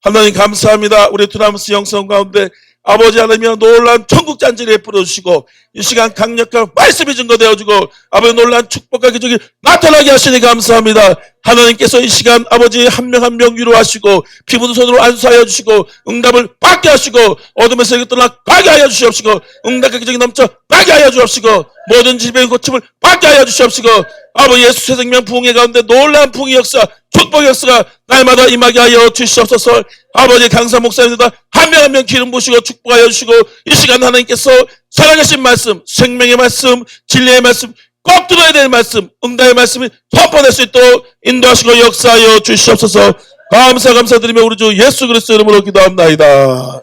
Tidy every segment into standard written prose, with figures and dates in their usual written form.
하나님 감사합니다. 우리 두나무스 영성 가운데 아버지 하나님의 놀라운 천국 잔치를 베풀어 주시고 이 시간 강력한 말씀이 증거되어주고 아버지 놀라운 축복과 기적이 나타나게 하시니 감사합니다. 하나님께서 이 시간 아버지 한 명 한 명 위로하시고 피부는 손으로 안수하여 주시고 응답을 받게 하시고 어둠에서 떠나 가게 하여 주시옵시고 응답과 기적이 넘쳐 가게 하여 주옵시고 모든 질병의 고침을 받게 하여 주시옵시고 아버지 예수 새 생명 부흥회 가운데 놀라운 부흥의 역사 축복의 역사가 날마다 임하게 하여 주시옵소서. 아버지 강사 목사님들 한 명 한 명 기름 부으시고 축복하여 주시고 이 시간 하나님께서 살아계신 말씀 생명의 말씀 진리의 말씀 꼭 들어야 될 말씀 응답의 말씀이 선포될 수 있도록 인도하시고 역사하여 주시옵소서. 감사드리며 우리 주 예수 그리스도 이름으로 기도합나이다.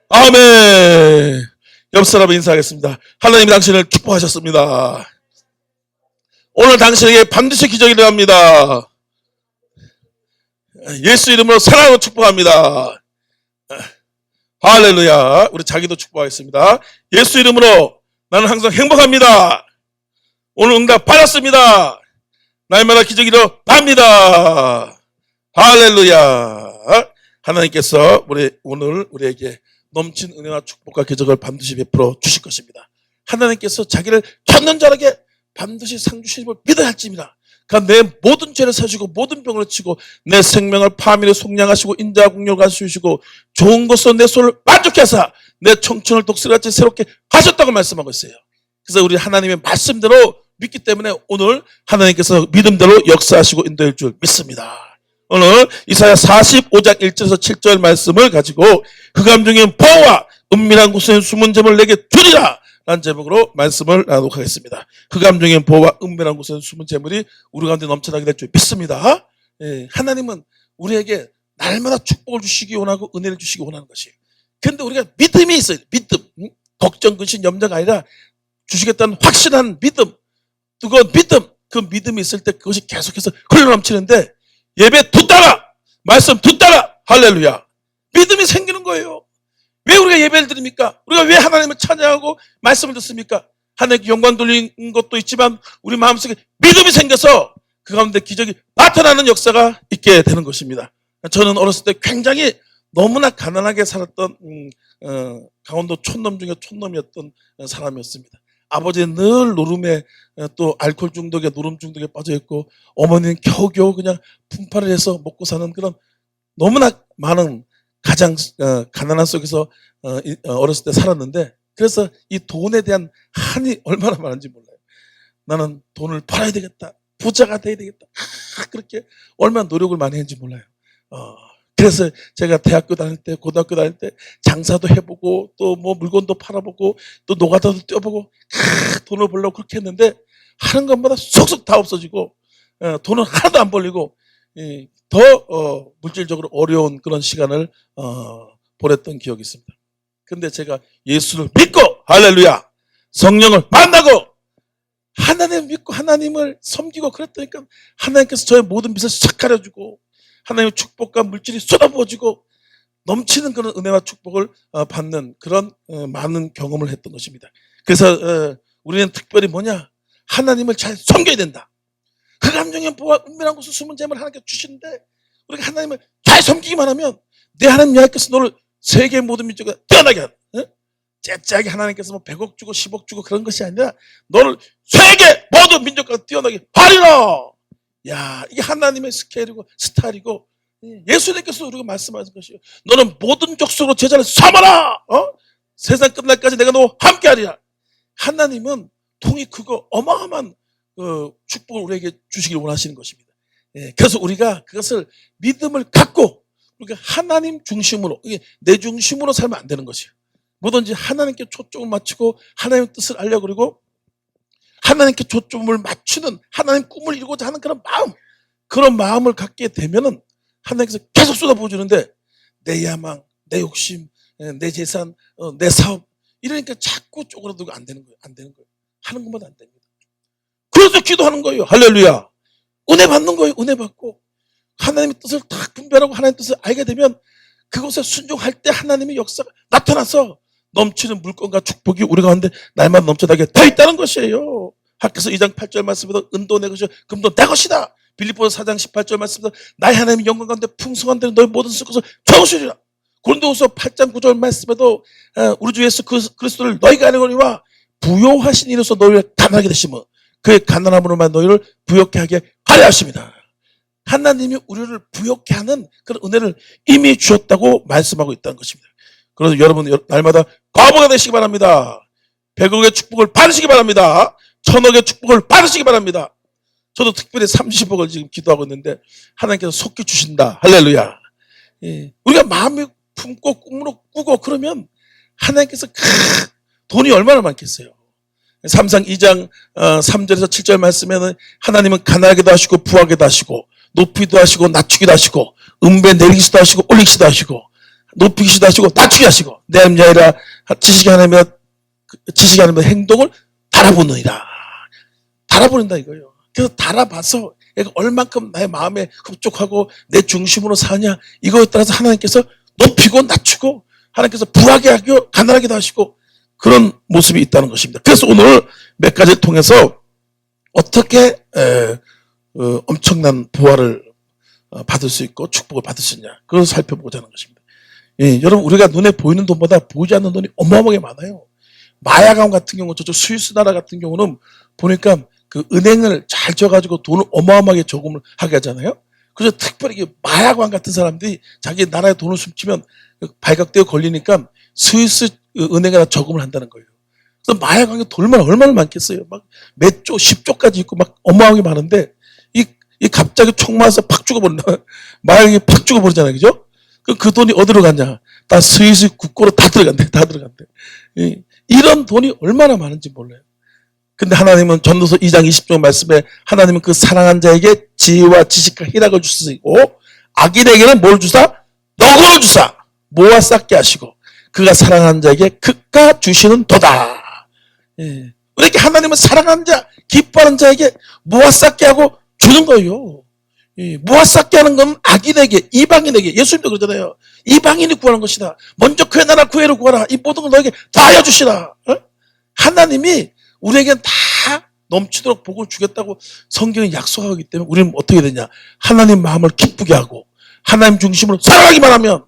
아멘. 옆 사람 인사하겠습니다. 하나님이 당신을 축복하셨습니다. 오늘 당신에게 반드시 기적이 일어납니다. 예수 이름으로 사랑으로 축복합니다. 할렐루야. 우리 자기도 축복하겠습니다. 예수 이름으로 나는 항상 행복합니다. 오늘 응답 받았습니다. 날마다 기적이 일어납니다. 할렐루야. 하나님께서 오늘 우리에게 넘친 은혜와 축복과 기적을 반드시 베풀어 주실 것입니다. 하나님께서 자기를 찾는 자에게 반드시 상 주심을 믿어야 할지입니다. 그러니까 내 모든 죄를 사시고 모든 병을 치고 내 생명을 파멸에 속량하시고 인자 공력을 주시고 좋은 것으로 내 소를 만족케 하사 내 청춘을 독수리같이 새롭게 하셨다고 말씀하고 있어요. 그래서 우리 하나님의 말씀대로 믿기 때문에 오늘 하나님께서 믿음대로 역사하시고 인도할 줄 믿습니다. 오늘 이사야 45장 1절에서 7절 말씀을 가지고 흑암 중에 보호와 은밀한 곳에 숨은 재물을 내게 주리라 라는 제목으로 말씀을 나누도록 하겠습니다. 흑암 중에 보호와 은밀한 곳에 숨은 재물이 우리 가운데 넘쳐나게 될 줄 믿습니다. 하나님은 우리에게 날마다 축복을 주시기 원하고 은혜를 주시기 원하는 것이에요. 그런데 우리가 믿음이 있어요. 믿음. 걱정, 근심, 염려가 아니라 주시겠다는 확신한 믿음. 뜨거운 믿음. 그 믿음이 있을 때 그것이 계속해서 흘러넘치는데 예배 듣다가 말씀 듣다가 할렐루야 믿음이 생기는 거예요. 왜 우리가 예배를 드립니까? 우리가 왜 하나님을 찬양하고 말씀을 듣습니까? 하나님께 영광 돌리는 것도 있지만 우리 마음속에 믿음이 생겨서 그 가운데 기적이 나타나는 역사가 있게 되는 것입니다. 저는 어렸을 때 굉장히 너무나 가난하게 살았던 강원도 촌놈 중에 촌놈이었던 사람이었습니다. 아버지는 늘 노름에 또 알코올 중독에 노름 중독에 빠져있고 어머니는 겨우겨우 그냥 분파를 해서 먹고 사는 그런 너무나 많은 가장 가난한 속에서 어렸을 때 살았는데 그래서 이 돈에 대한 한이 얼마나 많은지 몰라요. 나는 돈을 벌어야 되겠다. 부자가 돼야 되겠다. 그렇게 얼마나 노력을 많이 했는지 몰라요. 그래서 제가 대학교 다닐 때 고등학교 다닐 때 장사도 해보고 또 뭐 물건도 팔아보고 또 노가다도 뛰어보고 돈을 벌려고 그렇게 했는데 하는 것마다 속속 다 없어지고 돈은 하나도 안 벌리고 더 물질적으로 어려운 그런 시간을 보냈던 기억이 있습니다. 근데 제가 예수를 믿고 할렐루야 성령을 만나고 하나님을 믿고 하나님을 섬기고 그랬다니까 하나님께서 저의 모든 빚을 싹 가려주고 하나님의 축복과 물질이 쏟아부어지고 넘치는 그런 은혜와 축복을 받는 그런 많은 경험을 했던 것입니다. 그래서 우리는 특별히 뭐냐 하나님을 잘 섬겨야 된다. 그 감정에 보아 은밀한 곳을 숨은 재물을 하나님께 주시는데 우리가 하나님을 잘 섬기기만 하면 내 하나님 여호와께서 너를 세계 모든 민족에 뛰어나게 하는 째째하게 하나님께서 뭐 100억 주고 10억 주고 그런 것이 아니라 너를 세계 모든 민족과 뛰어나게 하리라. 야, 이게 하나님의 스케일이고 스타일이고 예수님께서 우리가 말씀하신 것이에요. 너는 모든 족속으로 제자를 삼아라. 세상 끝날까지 내가 너와 함께하리라. 하나님은 통이 크고 어마어마한 축복을 우리에게 주시길 원하시는 것입니다. 그래서 우리가 그것을 믿음을 갖고 우리가 하나님 중심으로 내 중심으로 살면 안 되는 것이에요. 뭐든지 하나님께 초점을 맞추고 하나님의 뜻을 알려 그리고 하나님께 초점을 맞추는 하나님 꿈을 이루고자 하는 그런 마음을 갖게 되면은 하나님께서 계속 쏟아부어주는데 내 야망, 내 욕심, 내 재산, 내 사업 이러니까 자꾸 쪼그라들고 안 되는 거예요. 하는 것마다 안 됩니다. 그래서 기도하는 거예요. 할렐루야. 은혜 받는 거예요. 은혜 받고 하나님의 뜻을 딱 분별하고 하나님의 뜻을 알게 되면 그것에 순종할 때 하나님의 역사가 나타나서 넘치는 물건과 축복이 우리 가운데 날마다 넘쳐나게 돼 있다는 것이에요. 학교에서 2장 8절 말씀에도 은도 내 것이요 금도 내 것이다. 빌립보서 4장 18절 말씀에서 나의 하나님의 영광 가운데 풍성한 데는 너희 모든 것을 적으시리라. 고린도후서 8장 9절 말씀에도 우리 주 예수 그리스도를 너희가 아니거니와 부요하신 이로서 너희를 가난하게 되시며 그의 가난함으로만 너희를 부욕케 하게 하려 하십니다. 하나님이 우리를 부욕케 하는 그런 은혜를 이미 주었다고 말씀하고 있다는 것입니다. 그래서 여러분 날마다 과부가 되시기 바랍니다. 100억의 축복을 받으시기 바랍니다. 1000억의 축복을 받으시기 바랍니다. 저도 특별히 30억을 지금 기도하고 있는데 하나님께서 속히 주신다. 할렐루야. 예. 우리가 마음에 품고 꿈으로 꾸고 그러면 하나님께서 돈이 얼마나 많겠어요. 삼상 2장 3절에서 7절 말씀에는 하나님은 가난하게도 하시고 부하게도 하시고 높이도 하시고 낮추기도 하시고 음배 내리기도 하시고 올리기도 하시고 높이기도 하시고 낮추기도 하시고 내 아니라 지식이 하나님의 행동을 달아보느니라. 달아보는다 이거예요. 그래서 달아봐서 얘가 얼만큼 나의 마음에 흡족하고 내 중심으로 사냐 이거에 따라서 하나님께서 높이고 낮추고 하나님께서 부하게 하고 가난하게도 하시고 그런 모습이 있다는 것입니다. 그래서 오늘 몇 가지를 통해서 어떻게 엄청난 부활을 받을 수 있고 축복을 받을 수 있냐 그걸 살펴보고자 하는 것입니다. 예, 여러분 우리가 눈에 보이는 돈보다 보이지 않는 돈이 어마어마하게 많아요. 마야강 같은 경우 저쪽 스위스 나라 같은 경우는 보니까 그 은행을 잘 져가지고 돈을 어마어마하게 저금을 하게 하잖아요. 그래서 특별히 마야관 같은 사람들이 자기 나라에 돈을 숨기면 발각되어 걸리니까 스위스 은행에다 저금을 한다는 거예요. 그래서 마야관이 돈만 얼마나 많겠어요. 막 몇 조, 10조까지 있고 막 어마어마하게 많은데 이 갑자기 총 맞아서 팍 죽어버린다. 마야관이 팍 죽어버리잖아요. 그죠? 그 돈이 어디로 갔냐? 다 스위스 국고로 다 들어간대. 다 들어간대. 이런 돈이 얼마나 많은지 몰라요. 근데 하나님은 전도서 2장 20절 말씀에 하나님은 그 사랑한 자에게 지혜와 지식과 희락을 주시고 악인에게는 뭘 주사? 너그러워 주사 모아 쌓게 하시고 그가 사랑한 자에게 극가 주시는 도다. 예. 이렇게 하나님은 사랑하는 자, 기뻐하는 자에게 모아 쌓게 하고 주는 거예요. 예. 모아 쌓게 하는 건 악인에게, 이방인에게, 예수님도 그러잖아요. 이방인이 구하는 것이다. 먼저 그의 나라 구애를 구하라. 이 모든 걸 너에게 다하여 주시라. 어? 하나님이 우리에겐 다 넘치도록 복을 주겠다고 성경이 약속하기 때문에 우리는 어떻게 되냐. 하나님 마음을 기쁘게 하고 하나님 중심으로 살아가기만 하면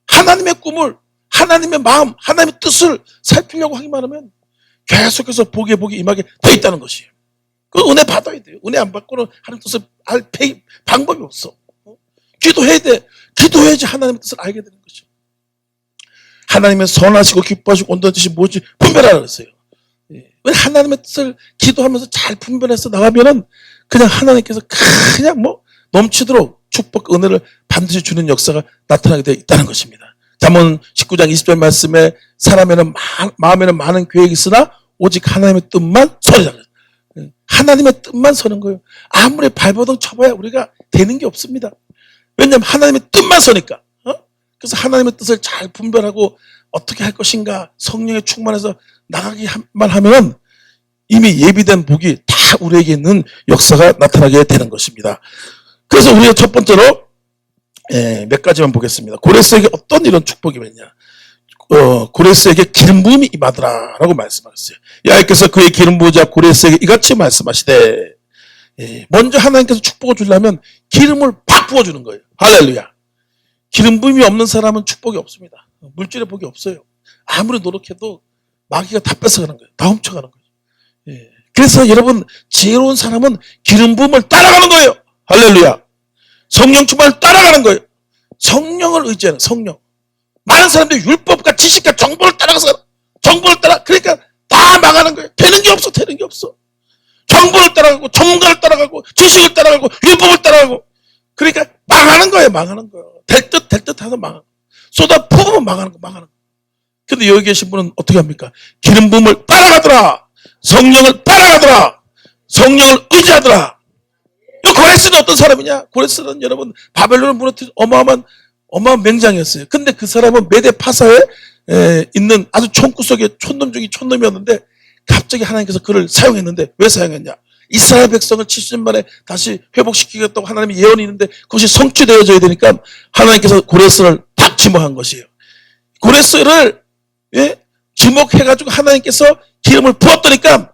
하나님의 꿈을 하나님의 마음 하나님의 뜻을 살피려고 하기만 하면 계속해서 복에 임하게 돼 있다는 것이에요. 그 은혜 받아야 돼요. 은혜 안 받고는 하나님 뜻을 알 방법이 없어. 기도해야 돼. 기도해야지 하나님의 뜻을 알게 되는 것이죠. 하나님의 선하시고 기뻐하시고 온전한 뜻이 무엇인지 분별하라 그랬어요. 왜 하나님의 뜻을 기도하면서 잘 분별해서 나가면은 그냥 하나님께서 그냥 뭐 넘치도록 축복 은혜를 반드시 주는 역사가 나타나게 되어 있다는 것입니다. 잠언 19장 20절 말씀에 사람에는 마음에는 많은 계획이 있으나 오직 하나님의 뜻만 서리라. 하나님의 뜻만 서는 거예요. 아무리 발버둥 쳐봐야 우리가 되는 게 없습니다. 왜냐하면 하나님의 뜻만 서니까. 그래서 하나님의 뜻을 잘 분별하고 어떻게 할 것인가 성령에 충만해서 나가기만 하면 이미 예비된 복이 다 우리에게 있는 역사가 나타나게 되는 것입니다. 그래서 우리가 첫 번째로 몇 가지만 보겠습니다. 고레스에게 어떤 이런 축복이 있냐. 고레스에게 기름 부음이 임하더라 라고 말씀하셨어요. 여호와께서 그의 기름 부으자 고레스에게 이같이 말씀하시되 먼저 하나님께서 축복을 주려면 기름을 팍 부어주는 거예요. 할렐루야. 기름 부음이 없는 사람은 축복이 없습니다. 물질의 복이 없어요. 아무리 노력해도 마귀가 다 뺏어가는 거예요. 다 훔쳐가는 거예요. 그래서 여러분 지혜로운 사람은 기름 부음을 따라가는 거예요. 할렐루야. 성령 충만을 따라가는 거예요. 성령을 의지하는 성령. 많은 사람들이 율법과 지식과 정보를 따라가서 정보를 따라 그러니까 다 망하는 거예요. 되는 게 없어. 되는 게 없어. 정보를 따라가고 전문가를 따라가고 지식을 따라가고 율법을 따라가고 그러니까 망하는 거예요. 망하는 거예요. 될 듯 하서 망하는 거예요. 쏟아 부으면 망하는 거 망하는 거예요. 근데 여기 계신 분은 어떻게 합니까? 기름 부음을 따라가더라. 성령을 따라가더라. 성령을 의지하더라. 고레스는 어떤 사람이냐? 고레스는 여러분 바벨론을 무너뜨린 어마어마한 맹장이었어요. 근데 그 사람은 메대 파사에 있는 아주 총구석의 촌놈 중에 촌놈이었는데 갑자기 하나님께서 그를 사용했는데 왜 사용했냐? 이스라엘 백성을 70년 만에 다시 회복시키겠다고 하나님의 예언이 있는데 그것이 성취되어져야 되니까 하나님께서 고레스를 딱 지목한 것이에요. 고레스를 지목해가지고 하나님께서 기름을 부었더니까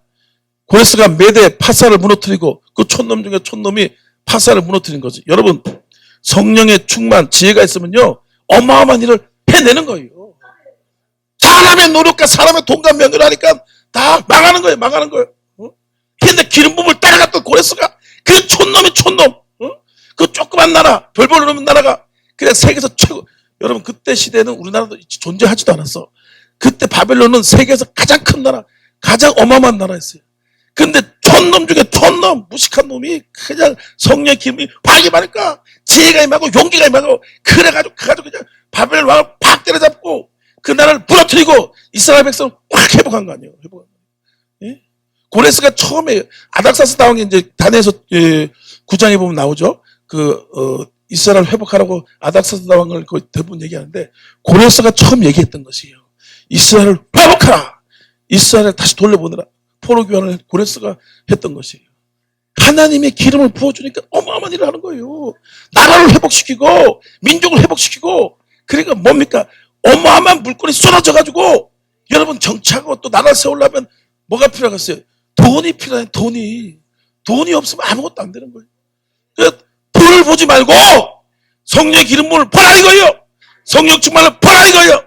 고레스가 메대 파사를 무너뜨리고 그 촌놈 중에 촌놈이 파사를 무너뜨린 거지. 여러분, 성령의 충만, 지혜가 있으면요, 어마어마한 일을 해내는 거예요. 사람의 노력과 사람의 돈과 명예를 하니까 다 망하는 거예요, 망하는 거예요. 근데 기름 부음을 따라갔던 고레스가 그 촌놈이 촌놈, 그 조그만 나라, 별볼 없는 나라가 그냥 세계에서 최고. 여러분, 그때 시대는 우리나라도 존재하지도 않았어. 그때 바벨론은 세계에서 가장 큰 나라, 가장 어마어마한 나라였어요. 근데 촌놈 중에 촌놈, 무식한 놈이 그냥 성령의 기름이 박이 많으니까 지혜가 임하고 용기가 임하고 그래가지고 그냥 바벨론 왕을 팍 때려잡고 그 나라를 부러뜨리고 이스라엘 백성을 확 회복한 거 아니에요. 회복한 거. 예? 고레스가 처음에 아닥사스 다왕이 이제 다니엘서 9장에 보면 나오죠. 이스라엘 회복하라고 아닥사스 다왕을 거의 대부분 얘기하는데 고레스가 처음 얘기했던 것이에요. 이스라엘을 회복하라. 이스라엘을 다시 돌려보내라. 포로 교환을 고레스가 했던 것이에요. 하나님의 기름을 부어주니까 어마어마한 일을 하는 거예요. 나라를 회복시키고 민족을 회복시키고 그러니까 뭡니까? 어마어마한 물건이 쏟아져가지고 여러분 정치하고 또 나라를 세우려면 뭐가 필요하겠어요? 돈이 필요해. 돈이 없으면 아무것도 안 되는 거예요. 그래서 돈을 보지 말고 성령의 기름을 보라 이거예요. 성령 충만을 보라 이거예요.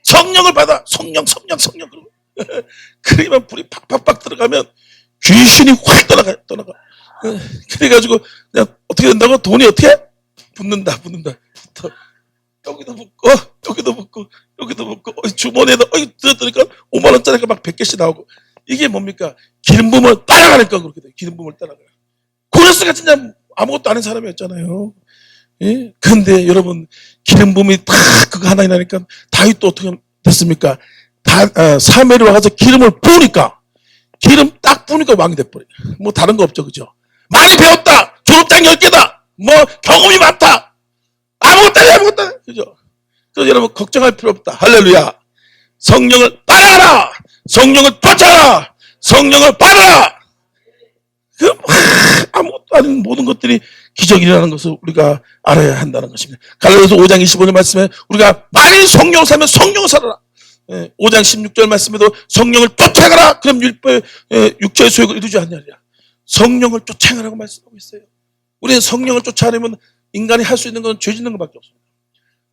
성령을 받아. 성령. 그러면 불이 팍팍팍 들어가면 귀신이 확 떠나가. 그래가지고 그냥 어떻게 된다고? 돈이 어떻게? 붙는다. 여기도 붙고 주머니에다 들었더니까 5만 원짜리가 막 100개씩 나오고 이게 뭡니까? 기름 부음을 따라가니까 그렇게 돼요. 기름 부음을 따라가요. 고레스가 진짜 아무것도 아닌 사람이었잖아요. 예? 근데 여러분 기름 부음이 딱 그거 하나 나니까 다윗도 어떻게 됐습니까? 사무엘이 와서 기름을 부으니까 기름 딱 부으니까 왕이 돼버려요. 뭐 다른 거 없죠, 그죠? 많이 배웠다. 졸업장 10개다. 뭐 경험이 많다. 아무것도 아니야. 그죠? 그래서 여러분 걱정할 필요 없다. 할렐루야. 성령을 따라가라. 성령을 쫓아라. 성령을 받아라. 아무것도 아닌 모든 것들이 기적이라는 것을 우리가 알아야 한다는 것입니다. 갈라디아서 5장 25절 말씀에 우리가 많이 성령을 살면 성령을 살아라. 5장 16절 말씀에도 성령을 쫓아가라. 그럼 육체의 소욕을 이루지 않느냐. 성령을 쫓아가라고 말씀하고 있어요. 우리는 성령을 쫓아가려면 인간이 할 수 있는 건 죄 짓는 것밖에 없습니다.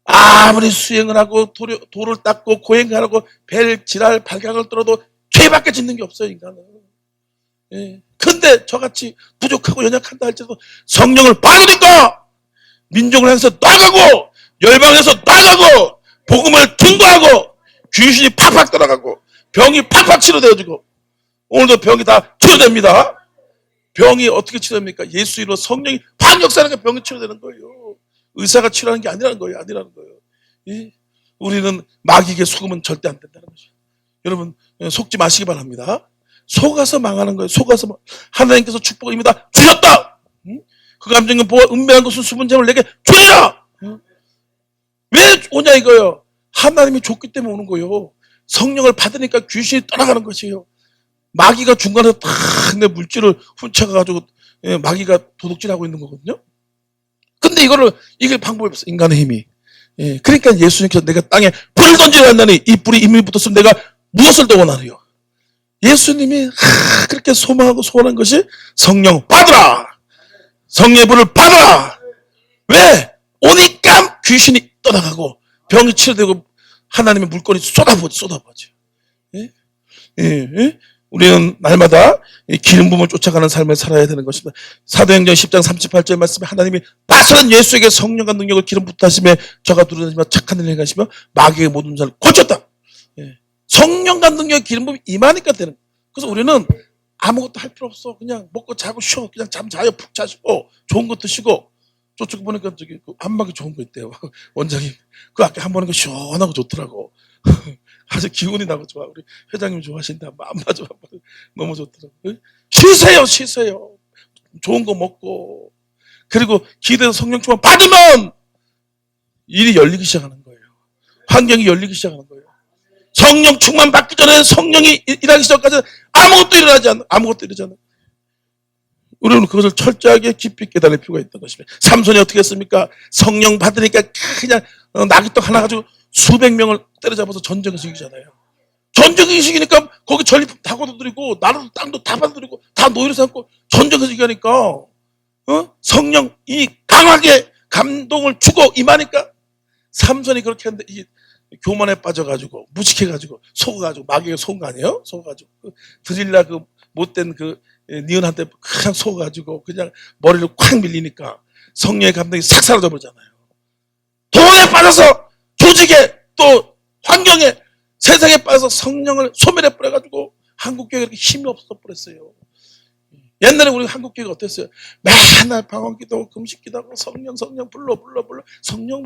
아무리 수행을 하고 돌을 닦고 고행을 하고 벨, 지랄, 발각을 떨어도 죄밖에 짓는 게 없어요, 인간은. 예. 근데 저같이 부족하고 연약한다 할지라도 성령을 받으니까 민족을 향해서 나가고 열방에서 나가고 복음을 증거하고 귀신이 팍팍 떠나가고 병이 팍팍 치료되어지고 오늘도 병이 다 치료됩니다. 병이 어떻게 치료됩니까? 예수 이름으로 성령이 팍 역사하니까 병이 치료되는 거예요. 의사가 치료하는 게 아니라는 거예요. 예? 우리는 마귀에게 속으면 절대 안 된다는 거죠. 여러분 속지 마시기 바랍니다. 속아서 망하는 거예요. 속아서 하나님께서 축복을 이미 다 주셨다. 그 감정은 보아 은밀한 것은 수분잼을 내게 주리라. 왜 오냐 이거예요. 하나님이 줬기 때문에 오는 거예요. 성령을 받으니까 귀신이 떠나가는 것이에요. 마귀가 중간에서 탁 내 물질을 훔쳐가가지고 마귀가 도둑질하고 있는 거거든요. 근데 이거를 이길 방법이 없어. 인간의 힘이. 그러니까 예수님께서 내가 땅에 불을 던지려 한다니 이 불이 이미 붙었으면 내가 무엇을 더 원하리요. 예수님이 그렇게 소망하고 소원한 것이 성령 받으라. 성령의 불을 받으라. 왜? 오니까 귀신이 떠나가고 병이 치료되고 하나님의 물건이 쏟아부어져. 우리는 날마다 기름 부음을 쫓아가는 삶을 살아야 되는 것입니다. 사도행전 10장 38절 말씀에 하나님이 나사렛 예수에게 성령과 능력을 기름 붓다 하시며 저가 두루다니며 착한 일을 행하시며 마귀의 모든 자를 고쳤다. 성령과 능력의 기름 부음이 임하니까 되는 거예요. 그래서 우리는 아무것도 할 필요 없어. 그냥 먹고 자고 쉬어. 그냥 잠 자요. 푹 자시고 좋은 거 드시고 저쪽 보니까 저기 안마기 좋은 거 있대요. 원장님 그 아까 한 번 거 시원하고 좋더라고. 아주 기운이 나고 좋아. 우리 회장님 좋아하신다. 안마 좀 한번 너무 좋더라고. 쉬세요. 좋은 거 먹고 그리고 기도해서 성령 충만 받으면 일이 열리기 시작하는 거예요. 환경이 열리기 시작하는 거예요. 성령 충만 받기 전에 성령이 일하기 시작까지 아무것도 일어나지 않아. 우리는 그것을 철저하게 깊이 깨달을 필요가 있다는 것입니다. 삼손이 어떻게 했습니까? 성령 받으니까 그냥 나귀떡 하나 가지고 수백 명을 때려잡아서 전쟁에서 이기잖아요. 전쟁에서 이기니까 거기 전리품 다 걷어들이고 나라도 땅도 다 받아들이고 다 노예로 삼고 전쟁에서 이기니까 성령이 강하게 감동을 주고 임하니까 삼손이 그렇게 했는데 이 교만에 빠져가지고 무식해가지고 속아가지고 마귀가 속은 거 아니에요? 속아가지고 드릴라 그 못된 그 니은한테 그냥 속아가지고 그냥 머리를 콱 밀리니까 성령의 감동이 싹 사라져 버리잖아요. 돈에 빠져서 조직에 또 환경에 세상에 빠져서 성령을 소멸해 버려가지고 한국교회가 이렇게 힘이 없어 버렸어요. 옛날에 우리 한국교회가 어땠어요? 맨날 방언기도 금식기도하고 성령 불러 성령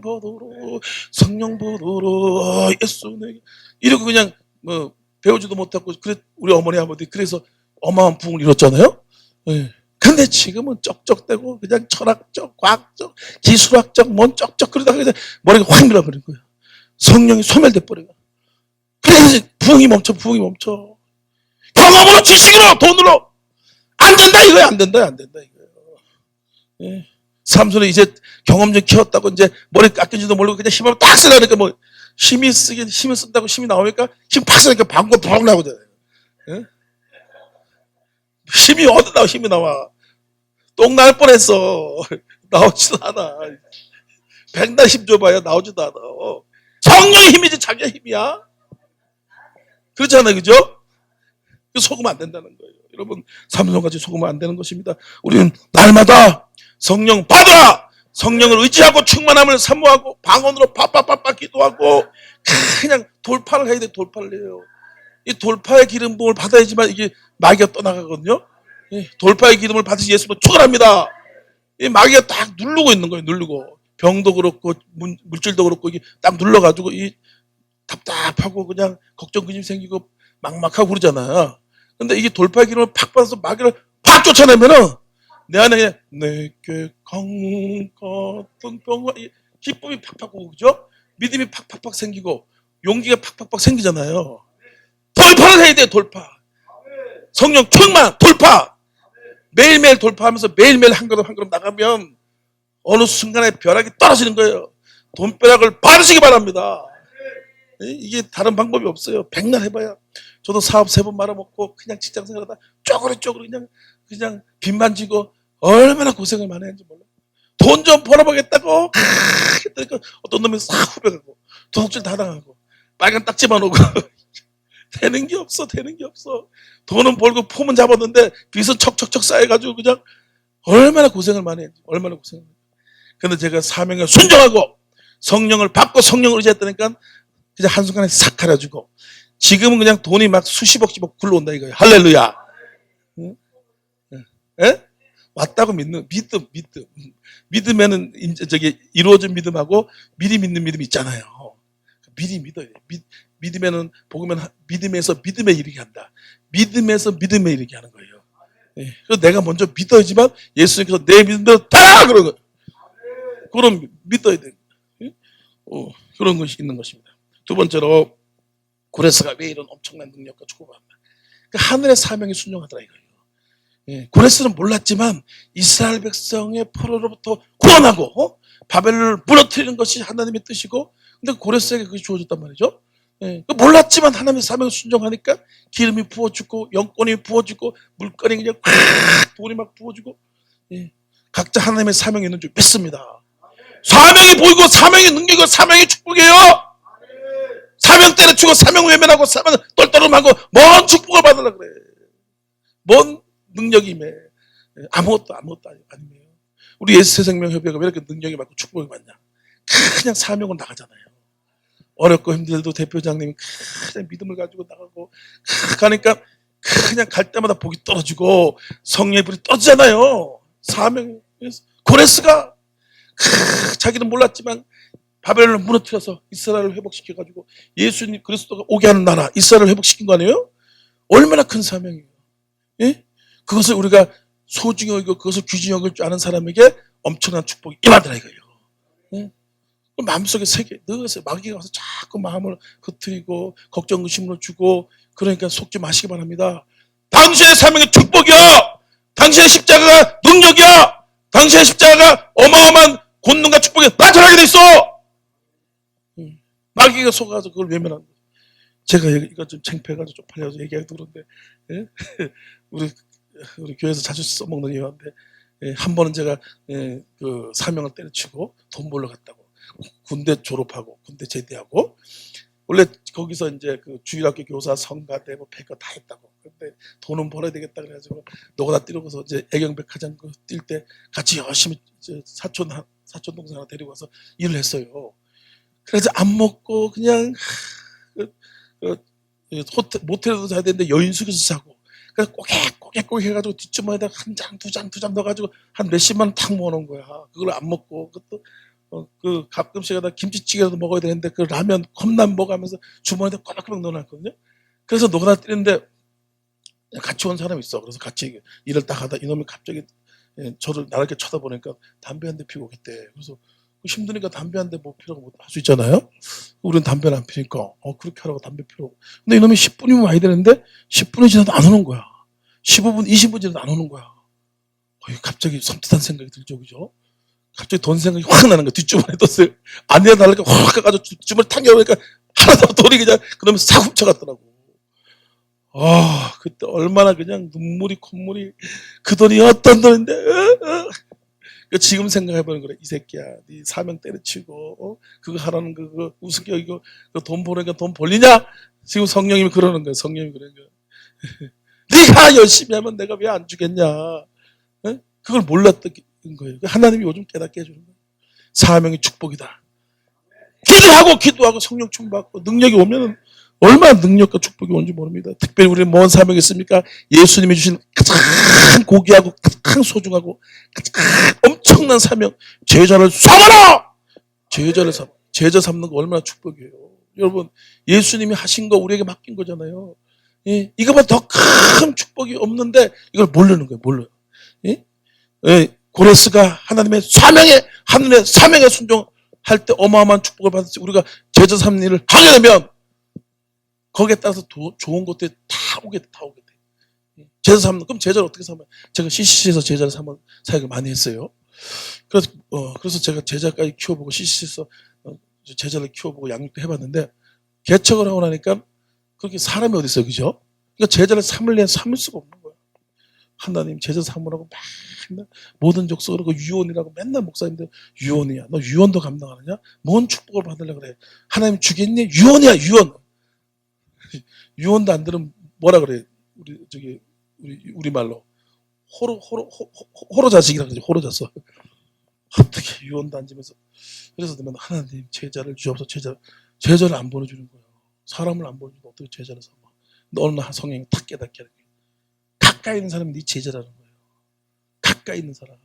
보도로 예수 내 이러고 그냥 뭐 배우지도 못하고 그래 우리 어머니 아버지 그래서 어마어마한 부흥을 이뤘잖아요. 네. 근데 지금은 쩍쩍대고 그냥 철학적, 과학적, 기술학적, 뭔 쩍쩍 그러다가 그냥 머리가 확 밀어버린 거예요. 성령이 소멸돼 버려요. 그래서 부흥이 멈춰. 경험으로, 지식으로, 돈으로 안 된다 이거야, 안 된다 이거예요. 예. 삼손이 이제 경험 좀 키웠다고 이제 머리 깎인지도 모르고 그냥 힘을 딱 쓰려니까 뭐 힘을 쓴다고 힘이 나오니까 힘 팍 쓰니까 방구가 푹 나오잖아요. 예? 힘이 어디 나와, 힘이 나와. 똥 날 뻔했어. 나오지도 않아. 백날 힘 줘봐야 나오지도 않아. 성령의 힘이지 자기의 힘이야. 그렇잖아요, 그죠? 속으면 안 된다는 거예요. 여러분, 삼손같이 속으면 안 되는 것입니다. 우리는 날마다 성령 받아! 성령을 의지하고 충만함을 사모하고 방언으로 팍팍팍팍 기도하고 그냥 돌파를 해야 돼. 돌파를 해요. 이 돌파의 기름 부음을 받아야지만 이게 마귀가 떠나가거든요. 돌파의 기름을 받으시 예수님은 축원합니다. 이 마귀가 딱 누르고 있는 거예요. 누르고 병도 그렇고 물질도 그렇고 이게 딱 눌러가지고 이 답답하고 그냥 걱정 근심 생기고 막막하고 그러잖아요. 근데 이게 돌파의 기름을 팍 받아서 마귀를 팍 쫓아내면은 내 안에 그냥 내게 강 같은 병과 기쁨이 팍팍 오고 그죠? 믿음이 팍팍팍 생기고 용기가 팍팍팍 생기잖아요. 돌파를 해야 돼요. 돌파. 성령 충만 돌파. 매일매일 돌파하면서 매일매일 한 걸음 한 걸음 나가면 어느 순간에 벼락이 떨어지는 거예요. 돈벼락을 받으시기 바랍니다. 이게 다른 방법이 없어요. 백날 해봐야. 저도 사업 3번 말아먹고 그냥 직장생활하다 쪼그려 그냥 빚만 지고 얼마나 고생을 많이 했는지 몰라요. 돈 좀 벌어보겠다고 그러니까 어떤 놈이 싹 후벼가고 도둑질 다 당하고 빨간 딱지만 오고 되는 게 없어. 돈은 벌고 폼은 잡았는데 빚은 척척척 쌓여가지고 그냥 얼마나 고생을 많이 했는지 얼마나 고생을 많이 했는지. 근데 제가 사명에 순종하고 성령을 받고 성령을 의지했다니까 그냥 한순간에 싹 가려주고 지금은 그냥 돈이 막 수십억씩 굴러온다 이거예요. 할렐루야. 응? 예? 왔다고 믿는 믿음. 믿으면은 저기 이루어진 믿음하고 미리 믿는 믿음이 있잖아요. 미리 믿어야 돼. 믿으면은 복으면 믿음에서 믿음에 이르게 한다. 믿음에서 믿음에 이르게 하는 거예요. 예. 그래서 내가 먼저 믿어야지만 예수님께서 내 믿음대로 다 그런 거예요. 그럼 믿어야 돼. 예? 그런 것이 있는 것입니다. 두 번째로 고레스가 왜 이런 엄청난 능력과 축복을 받나? 그 하늘의 사명에 순종하더라 이거예요. 예, 고레스는 몰랐지만 이스라엘 백성의 포로로부터 구원하고 바벨론을 무너뜨리는 것이 하나님의 뜻이고 근데 고레스에게 그게 주어졌단 말이죠. 예, 몰랐지만 하나님의 사명에 순종하니까 기름이 부어주고 영권이 부어주고 물건이 그냥 콱 돌이 막 부어주고 예, 각자 하나님의 사명이 있는 줄 믿습니다. 사명이 보이고 사명의 능력이고 사명의 축복이에요. 사명 때려치고 사명 외면하고 사명 떨떠름하고 뭔 축복을 받으려 그래. 뭔 능력이 임해. 아무것도 아니에요. 우리 예수생명협회가 왜 이렇게 능력이 많고 축복이 많냐. 그냥 사명을 나가잖아요. 어렵고 힘들도 대표장님이 그냥 믿음을 가지고 나가고 가니까 그냥 갈 때마다 복이 떨어지고 성령의 불이 떨어지잖아요. 사명. 고레스가 자기는 몰랐지만 바벨론을 무너뜨려서 이스라엘을 회복시켜가지고 예수님 그리스도가 오게 하는 나라 이스라엘을 회복시킨 거 아니에요? 얼마나 큰 사명이에요. 예? 그것을 우리가 소중히 여기고 그것을 귀중히 여길 줄 아는 사람에게 엄청난 축복이 임하더라 이거예요. 예? 마음속에 새겨 넣으세요. 마귀가 와서 자꾸 마음을 흐트리고 걱정 의심으로 주고 그러니까 속지 마시기 바랍니다. 당신의 사명의 축복이야. 당신의 십자가가 능력이야. 당신의 십자가가 어마어마한 권능과 축복에 나타나게 돼 있어. 마귀가 속아서 그걸 외면한 거예요. 제가 이거 좀 창피해가지고 쪽팔려서 얘기하기도 그런데 예? 우리 교회에서 자주 써먹는 예화인데 한 번은 제가 그 사명을 때려치고 돈 벌러 갔다고 군대 졸업하고 군대 제대하고 원래 거기서 이제 그 주일학교 교사 성가대 뭐 별거 다 했다고. 근데 돈은 벌어야 되겠다 그래가지고 노가다 뛰러가서 이제 애경백화점 뛸 때 같이 열심히 이제 사촌 동생 하나 데리고 와서 일을 했어요. 그래서 안 먹고 그냥 호텔 모텔에도 자야 되는데 여인숙에서 자고. 그래서 꼬객 해가지고 뒷주머니에다 한 장, 두 장 넣어가지고 한 몇십만 원 탁 모아놓은 거야. 그걸 안 먹고 그것도 그 가끔씩 하다 김치찌개라도 먹어야 되는데 그 라면 컵라면 먹으면서 주머니에다 꼬박꼬박 넣어놨거든요. 그래서 노가다 뛰는데 같이 온 사람이 있어. 그래서 같이 일을 딱 하다 이놈이 갑자기 저를 나렇게 쳐다보니까 담배 한 대 피고 있대. 그래서 힘드니까 담배 한 대 못 피라고 할 수 있잖아요. 우리는 담배를 안 피니까 그렇게 하라고 담배 피라고. 근데 이놈이 10분이면 와야 되는데 10분이 지나도 안 오는 거야. 15분, 20분 지나도 안 오는 거야. 갑자기 섬뜩한 생각이 들죠, 그죠? 갑자기 돈 생각이 확 나는 거야. 뒷주머니에 떴어요. 안 내달라니까 확 가가지고 뒷주머니 탁 열어보니까 하나도 돈이 그냥 그놈이 싹 훔쳐갔더라고. 그때 얼마나 그냥 눈물이 콧물이 그 돈이 어떤 돈인데 지금 생각해보는 거래. 이 새끼야 네 사명 때려치고 그거 하라는 그거 우습게 이거 돈 버니까 돈 벌리냐? 지금 성령님이 그러는 거야. 성령님이 그러는 거야. 네가 열심히 하면 내가 왜 안 주겠냐? 그걸 몰랐던 거예요. 하나님이 요즘 깨닫게 해주는 거예요. 사명이 축복이다. 기도하고 성령 충만받고 능력이 오면은 얼마나 능력과 축복이 오는지 모릅니다. 특별히 우리는 뭔 사명이 있습니까? 예수님이 주신 가장 고귀하고 가장 소중하고 가장 엄청난 사명, 제자를 삼아라! 제자 삼는 거 얼마나 축복이에요. 여러분, 예수님이 하신 거 우리에게 맡긴 거잖아요. 이거보다 더 큰 축복이 없는데 이걸 모르는 거예요. 몰라요. 고레스가 하나님의 사명에 순종할 때 어마어마한 축복을 받았지. 우리가 제자 삼는 일을 하게 되면 거기에 따라서 좋은 것들이 다 오게 돼. 제자 삼는, 그럼 제자를 어떻게 삼아요? 제가 CCC에서 제자를 삼은 사역을 많이 했어요. 그래서 제가 제자까지 키워보고 CCC에서 제자를 키워보고 양육도 해봤는데 개척을 하고 나니까 그렇게 사람이 어디 있어요, 그죠? 그러니까 제자를 삼을 수가 없는 거야. 하나님 제자 삼으라고 맨날 모든 족속으로 유언이라고 맨날 목사님들 유언이야. 너 유언도 감당하느냐? 뭔 축복을 받으려고 그래? 하나님 주겠니? 유언이야, 유언. 유언도 안 들으면 뭐라 그래? 우리 말로 호로 자식이라 그러지. 호로 자식. 어떻게 유언도 안 지면서. 그래서 내가 하나님 제자를 주옵소서. 제자를 안 보내주는 거야. 사람을 안 보내주면 어떻게 제자를 삼아? 너는 성령이 탁 깨닫게 하는 거야. 가까이 있는 사람이 네 제자라는 거예요. 가까이 있는 사람.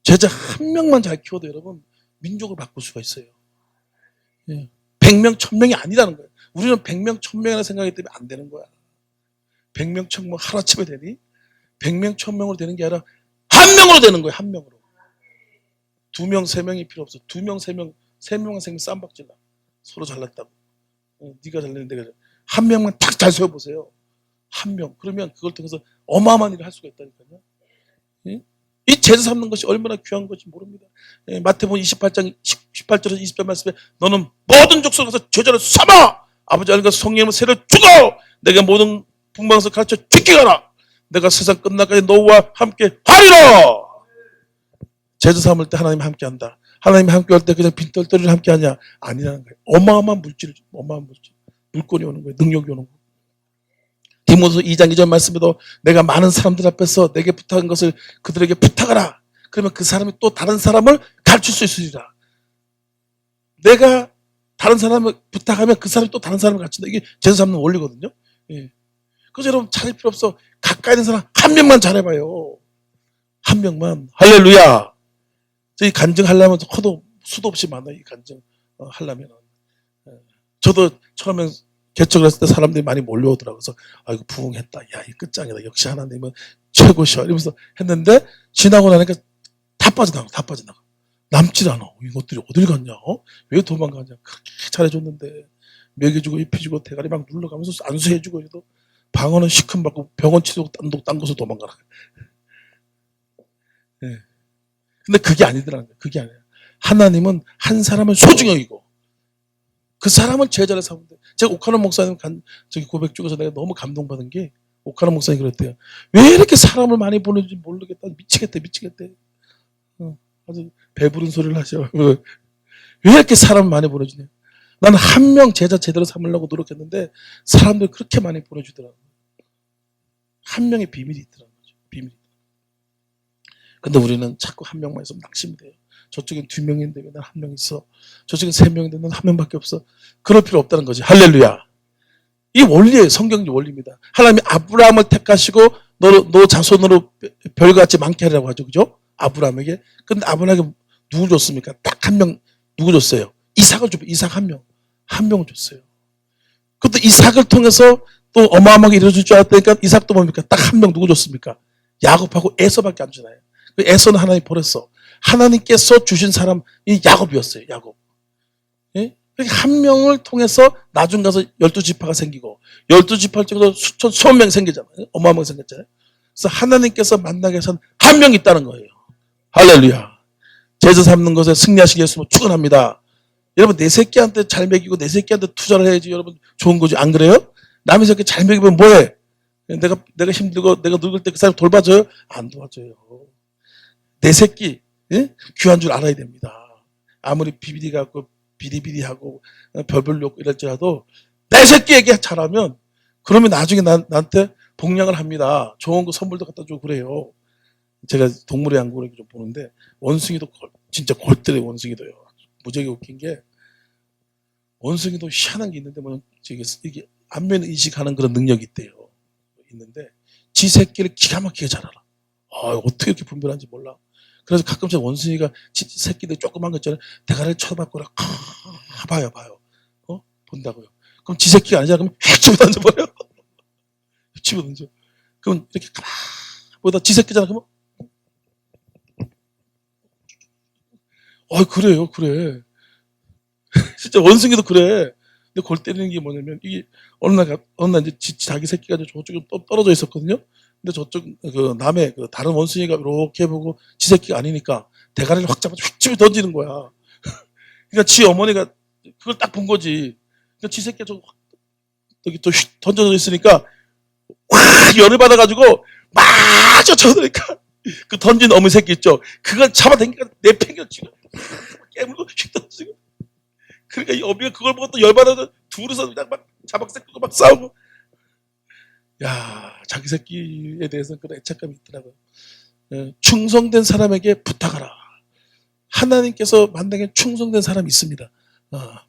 제자 한 명만 잘 키워도 여러분 민족을 바꿀 수가 있어요. 100명, 1000명이 아니라는 거예요. 우리는 100명, 1000명이라는 생각이 때문에 안 되는 거야. 100명, 1000명 하루아침에 되니? 100명, 1000명으로 되는 게 아니라 한 명으로 되는 거예요. 한 명으로. 2명, 3명이 필요 없어. 2명, 3명, 3명만 생기면 쌈박질나. 서로 잘났다고. 네가 잘났는데 그래. 한 명만 딱 잘 세워보세요. 한 명. 그러면 그걸 통해서 어마어마한 일을 할 수가 있다니까요. 이 제자 삼는 것이 얼마나 귀한 것인지 모릅니다. 마태복음 28장 18절에서 20절 말씀에 너는 모든 족속에 가서 제자를 삼아 아버지 하나님과 성령의 세를 주고 내가 모든 분방에서 가르쳐 지키게 하라. 내가 세상 끝날까지 너와 함께 하리라. 제자 삼을 때 하나님 함께 한다. 하나님이 함께 할 때 그냥 빈털터리를 함께 하냐? 아니라는 거예요. 어마어마한 물질. 물건이 오는 거예요. 능력이 오는 거예요. 디모데서 2장 2절 말씀에도 내가 많은 사람들 앞에서 내게 부탁한 것을 그들에게 부탁하라. 그러면 그 사람이 또 다른 사람을 가르칠 수 있으리라. 내가 다른 사람을 부탁하면 그 사람이 또 다른 사람을 가르친다. 이게 제자 삼는 원리거든요. 그래서 여러분 잘할 필요 없어. 가까이 있는 사람 한 명만 잘해봐요. 한 명만. 할렐루야. 저희 간증하려면 수도 없이 많아요. 이 간증 하려면. 저도 처음에 개척을 했을 때 사람들이 많이 몰려오더라고요. 그래서 이거 부흥했다. 야, 이 끝장이다. 역시 하나님은 최고셔. 이러면서 했는데 지나고 나니까 다 빠져나가. 남질 않아. 이것들이 어딜 갔냐? 왜 도망가냐? 그렇게 잘해줬는데 먹여주고 입혀주고 대가리 막 눌러가면서 안수해주고 해도 방언은 시큰받고 병원 치료고 딴 곳으로 도망가라. 근데 그게 아니더라는 거예요. 그게 아니에요. 하나님은 한 사람을 소중히 여기고 그 사람을 제자를 삼는데 제가 오카노 목사님 저기 고백 중에서 내가 너무 감동받은 게 오카노 목사님 그랬대요. 왜 이렇게 사람을 많이 보내는지 모르겠다. 미치겠대. 아주 배부른 소리를 하셔. 왜 이렇게 사람을 많이 보내주냐. 나는 한 명 제자 제대로 삼으려고 노력했는데 사람들 그렇게 많이 보내주더라고요. 한 명의 비밀이 있더라고요. 비밀이. 근데 우리는 자꾸 한 명만 있으면 낙심이 돼요. 저쪽엔 2명인데 왜 난 한 명 있어? 저쪽엔 3명인데 난 한 명밖에 없어. 그럴 필요 없다는 거지. 할렐루야. 이 원리예요. 성경적 원리입니다. 하나님이 아브라함을 택하시고 너 자손으로 별같이 많게 하라고 하죠. 그죠? 아브라함에게. 근데 아브라함에게 누구 줬습니까? 딱 한 명 누구 줬어요? 이삭을 줬어요. 이삭 한 명. 한 명을 줬어요. 그것도 이삭을 통해서 또 어마어마하게 이루어질 줄 알았다니까 이삭도 뭡니까? 딱 한 명 누구 줬습니까? 야곱하고 에서밖에 안 주나요? 그 에서는 하나님 버렸어. 하나님께서 주신 사람이 야곱이었어요. 야곱. 예? 한 명을 통해서 나중 가서 12지파가 생기고 12지파를 통해서 수천 명이 생기잖아요. 어마어마하게 생겼잖아요. 그래서 하나님께서 만나게 해서는 한 명 있다는 거예요. 할렐루야. 제자 삼는 것에 승리하시게 했으면 축원합니다. 여러분 내 새끼한테 잘 먹이고 내 새끼한테 투자를 해야지 여러분 좋은 거지. 안 그래요? 남의 새끼 잘 먹이면 뭐해? 내가 힘들고 내가 늙을 때 그 사람 돌봐줘요? 안 도와줘요. 내 새끼 귀한 줄 알아야 됩니다. 아무리 비비리 갖고 비리비리하고 별별로 없고 이럴지라도 내 새끼에게 잘하면 그러면 나중에 나한테 복양을 합니다. 좋은 거 선물도 갖다 주고 그래요. 제가 동물의 양국을 좀 보는데 원숭이도 진짜 골때리 원숭이도요. 무지하게 웃긴 게 원숭이도 희한한 게 있는데 뭐 이게 안면 인식하는 그런 능력이 있대요. 있는데 지 새끼를 기가 막히게 잘 알아. 어떻게 이렇게 분별하는지 몰라. 그래서 가끔씩 원숭이가 지 새끼들 조그만 거 있잖아요. 대가리를 쳐박고 봐요. 본다고요. 그럼 지 새끼가 아니잖아. 그럼 휙 집어 던져버려. 집어 던져. 그럼 이렇게 가만 보다 지 새끼잖아. 그러면 그래. 진짜 원숭이도 그래. 근데 골 때리는 게 뭐냐면 이게 어느 날 이제 자기 새끼가 저쪽에 떨어져 있었거든요. 근데 저쪽 그 남의 그 다른 원숭이가 이렇게 보고 지 새끼가 아니니까 대가리를 확 잡아서 휙 집어 던지는 거야. 그러니까 지 어머니가 그걸 딱 본 거지. 그러니까 지 새끼가 저기 또 던져져 있으니까 확 열을 받아가지고 막 쫓아오니까 그 던진 어머니 새끼 있죠. 그걸 잡아당기니까 내팽겨치고 깨물고 휙 던지고. 그러니까 이 어미가 그걸 보고 또 열받아서 둘이서 그냥 막 자박새끼고 막 싸우고. 야, 자기 새끼에 대해서는 그런 애착감이 있더라고요. 충성된 사람에게 부탁하라. 하나님께서 만나게 충성된 사람이 있습니다.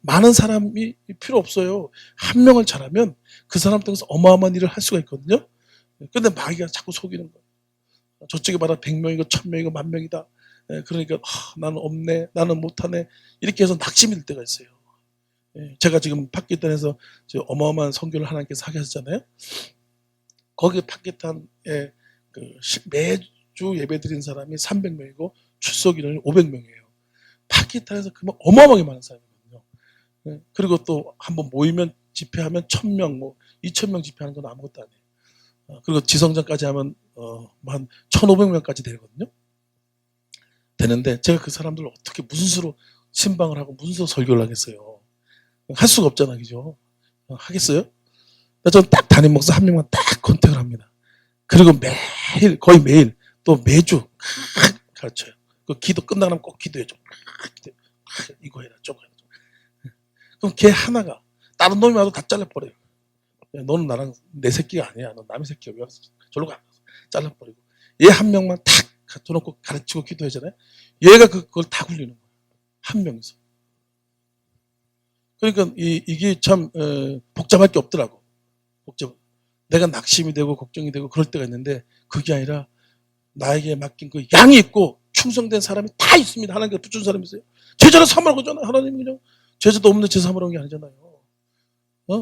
많은 사람이 필요 없어요. 한 명을 잘하면 그 사람 통해서 어마어마한 일을 할 수가 있거든요. 근데 마귀가 자꾸 속이는 거예요. 저쪽에 말하 100명이고 1000명이고 10,000명이다. 그러니까 나는 없네, 나는 못하네 이렇게 해서 낙심이 들 때가 있어요. 제가 지금 파키스탄에서 어마어마한 선교를 하나님께서 하게 하셨잖아요. 거기 파키스탄에 매주 예배드린 사람이 300명이고 출석 인원이 500명이에요. 파키스탄에서 그만 어마어마하게 많은 사람이거든요. 그리고 또 한번 모이면 집회하면 1000명, 2000명 집회하는 건 아무것도 아니에요. 그리고 지성전까지 하면 한 1500명까지 되거든요. 되는데 제가 그 사람들을 어떻게 무슨 수로 신방을 하고 무슨 수로 설교를 하겠어요. 할 수가 없잖아, 그죠? 하겠어요? 저는 딱 담임 목사 한 명만 딱 컨택을 합니다. 그리고 매일, 거의 매일, 또 매주 가르쳐요. 그 기도 끝나면 꼭 기도해줘. 이거 해라, 저거 해라. 그럼 걔 하나가 다른 놈이 와도 다 잘라버려요. 너는 나랑 내 새끼가 아니야. 너 남의 새끼야. 왜 왔어? 저로 가. 잘라버리고. 얘 한 명만 탁 갖춰놓고 가르치고 기도하잖아요. 얘가 그걸 다 굴리는 거예요. 한 명이서. 그러니까 이게 참 복잡할 게 없더라고. 내가 낙심이 되고 걱정이 되고 그럴 때가 있는데 그게 아니라 나에게 맡긴 그 양이 있고 충성된 사람이 다 있습니다. 하나님께서 붙여준 사람이 있어요. 제자를 삼으라고 하잖아요. 하나님 그냥 제자도 없는데 제자 삼으라는 게 아니잖아요.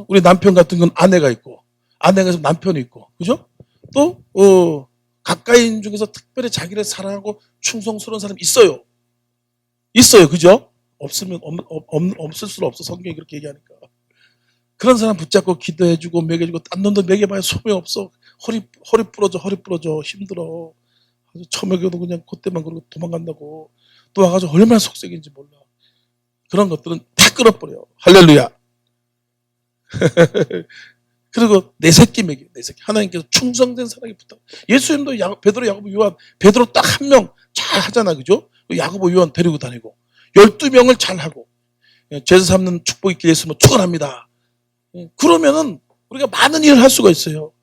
우리 남편 같은 건 아내가 있고 아내가 있으면 남편이 있고 그죠? 또 가까이인 중에서 특별히 자기를 사랑하고 충성스러운 사람이 있어요. 그죠? 없으면 없을 수는 없어. 성경이 그렇게 얘기하니까. 그런 사람 붙잡고 기도해주고 먹여주고 딴 놈도 먹여봐야 소용없어. 허리 부러져 힘들어. 처먹여도 그냥 그때만 그러고 도망간다고. 또 와가지고 얼마나 속색인지 몰라. 그런 것들은 다 끌어버려. 할렐루야. 그리고 내 새끼 먹여, 내 새끼. 하나님께서 충성된 사랑이 붙어. 예수님도 베드로, 야고보, 요한, 베드로 딱 한 명 잘 하잖아, 그죠? 야고보, 요한 데리고 다니고 12명을 잘 하고 제사 삼는 축복 있게 예수님은 축원합니다. 그러면은 우리가 많은 일을 할 수가 있어요.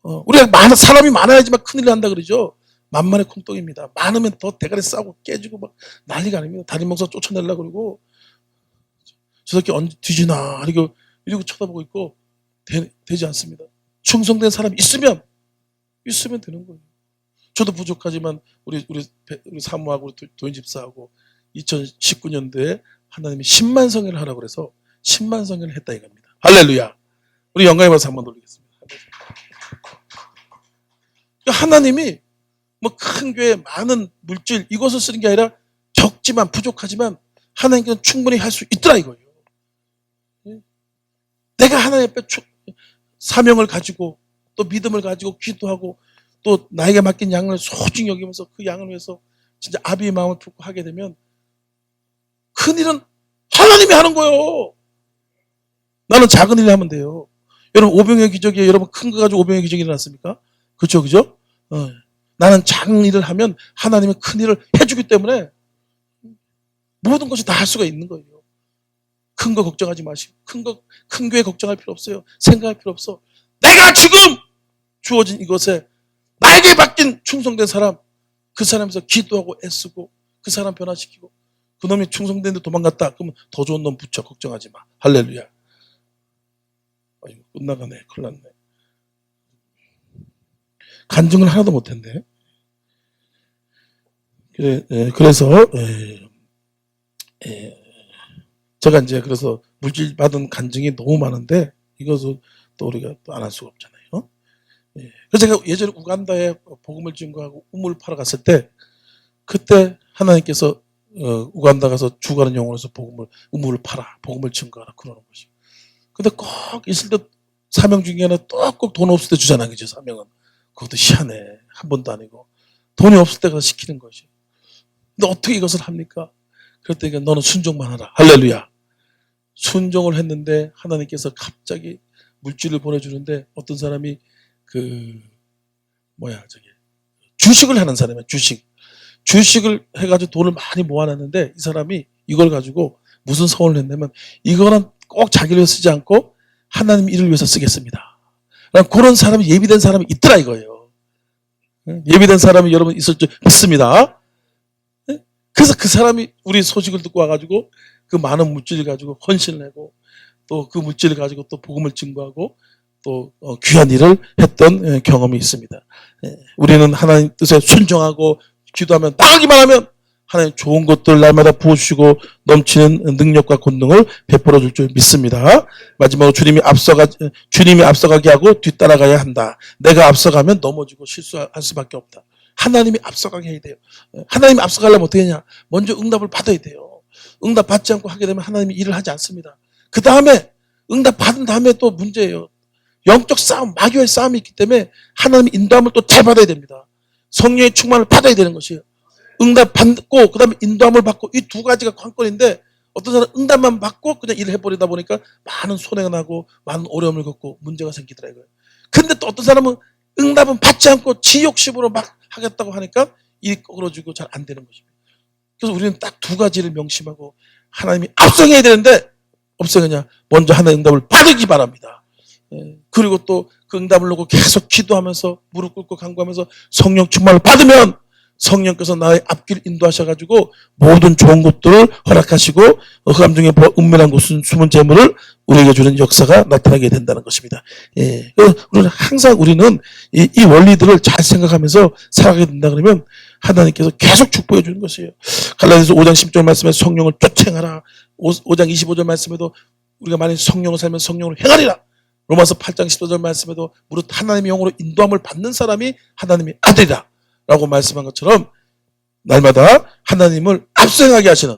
우리가 사람이 많아야지만 큰일을 한다 그러죠. 만만의 콩떡입니다. 많으면 더 대가리 싸고 깨지고 막 난리가 아닙니다. 담임 목사 쫓아내려고 그러고 저 새끼 언제 뒤지나 이러고 쳐다보고 있고 되지 않습니다. 충성된 사람이 있으면 되는 거예요. 저도 부족하지만 우리 사모하고 우리 도인 집사하고 2019년도에 하나님이 10만 성회를 하라고 그래서 10만 성회를 했다 이겁니다. 할렐루야. 우리 영광의 박수 한번 돌리겠습니다. 하나님이 뭐 큰 교회 많은 물질 이것을 쓰는 게 아니라 적지만 부족하지만 하나님께서는 충분히 할 수 있더라 이거예요. 내가 하나님 앞에 사명을 가지고 또 믿음을 가지고 기도하고 또 나에게 맡긴 양을 소중히 여기면서 그 양을 위해서 진짜 아비의 마음을 품고 하게 되면 큰일은 하나님이 하는 거예요. 나는 작은 일을 하면 돼요. 여러분 오병의 기적이에요. 여러분 큰 거 가지고 오병의 기적이 일어났습니까? 그렇죠, 그죠? 나는 작은 일을 하면 하나님은 큰 일을 해주기 때문에 모든 것이 다 할 수가 있는 거예요. 큰 거 걱정하지 마시고 큰 교회 걱정할 필요 없어요. 생각할 필요 없어. 내가 지금 주어진 이것에 나에게 맡긴 충성된 사람, 그 사람에서 기도하고 애쓰고 그 사람 변화시키고 그 놈이 충성된데 도망갔다. 그러면 더 좋은 놈 붙여 걱정하지 마. 할렐루야. 아이고, 끝나가네. 큰일 났네. 간증을 하나도 못했네. 그래서 제가 이제 그래서 물질 받은 간증이 너무 많은데 이것을 또 우리가 또 안 할 수가 없잖아요. 그래서 제가 예전에 우간다에 복음을 증거하고 우물 팔아 갔을 때 그때 하나님께서 우간다 가서 주가는 영혼에서 우물을 팔아 복음을 증거하라 그러는 것이. 근데 꼭 있을 때 사명 중에 하나 또 꼭 돈 없을 때 주잖아, 그죠? 사명은 그것도 희한해. 한 번도 아니고 돈이 없을 때 가서 시키는 것이. 근데 어떻게 이것을 합니까? 그랬더니 너는 순종만 하라. 할렐루야. 순종을 했는데 하나님께서 갑자기 물질을 보내주는데 어떤 사람이 주식을 하는 사람이야. 주식을 해가지고 돈을 많이 모아놨는데 이 사람이 이걸 가지고 무슨 소원을 했냐면 이거는 꼭 자기를 위해서 쓰지 않고 하나님 일을 위해서 쓰겠습니다. 그런 사람이 예비된 사람이 있더라 이거예요. 예비된 사람이 여러분 있을 줄 믿습니다. 그래서 그 사람이 우리 소식을 듣고 와가지고 그 많은 물질을 가지고 헌신을 하고 또 그 물질을 가지고 또 복음을 증거하고 또 귀한 일을 했던 경험이 있습니다. 우리는 하나님 뜻에 순종하고 기도하면 나가기만 하면 하나님 좋은 것들 날마다 부어주시고 넘치는 능력과 권능을 베풀어 줄 줄 믿습니다. 마지막으로 주님이 앞서가게 하고 뒤따라가야 한다. 내가 앞서가면 넘어지고 실수할 수밖에 없다. 하나님이 앞서가게 해야 돼요. 하나님이 앞서가려면 어떻게 하냐? 먼저 응답을 받아야 돼요. 응답 받지 않고 하게 되면 하나님이 일을 하지 않습니다. 그 다음에 응답 받은 다음에 또 문제예요. 영적 싸움, 마귀와의 싸움이 있기 때문에 하나님의 인도함을 또 잘 받아야 됩니다. 성령의 충만을 받아야 되는 것이에요. 응답 받고 그 다음에 인도함을 받고 이 두 가지가 관건인데 어떤 사람은 응답만 받고 그냥 일을 해버리다 보니까 많은 손해가 나고 많은 어려움을 겪고 문제가 생기더라고요. 근데 또 어떤 사람은 응답은 받지 않고 지 욕심으로 막 하겠다고 하니까 일이 꺼그러지고 잘 안 되는 것입니다. 그래서 우리는 딱 두 가지를 명심하고 하나님이 앞서가야 되는데 없어가냐? 먼저 하나님의 응답을 받으기 바랍니다. 그리고 또 그 응답을 놓고 계속 기도하면서 무릎 꿇고 간구하면서 성령 충만을 받으면 성령께서 나의 앞길 인도하셔가지고 모든 좋은 것들을 허락하시고 흑암 중에 은밀한 곳은 숨은 재물을 우리에게 주는 역사가 나타나게 된다는 것입니다. 우리는 이 원리들을 잘 생각하면서 살아가게 된다 그러면 하나님께서 계속 축복해 주는 것이에요. 갈라디아서 5장 10절 말씀에 성령을 쫓행하라. 5장 25절 말씀에도 우리가 만약 성령을 살면 성령을 행하리라. 로마서 8장 14절 말씀에도 무릇 하나님의 영으로 인도함을 받는 사람이 하나님의 아들이라 라고 말씀한 것처럼 날마다 하나님을 앞서행하게 하시는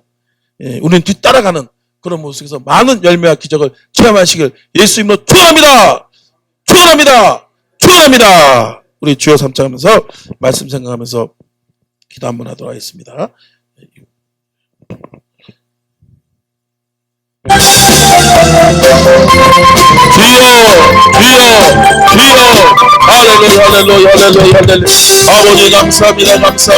우리는 뒤따라가는 그런 모습에서 많은 열매와 기적을 체험하시길 예수 이름으로 축원합니다. 축원합니다. 축원합니다. 우리 주여 삼창하면서 말씀 생각하면서 기도 한번 하도록 하겠습니다. 주여, 주여, 주여. 할렐루야, 할렐루야, 할렐루야, 할렐루야. 아버지 감사합니다, 감사합니다.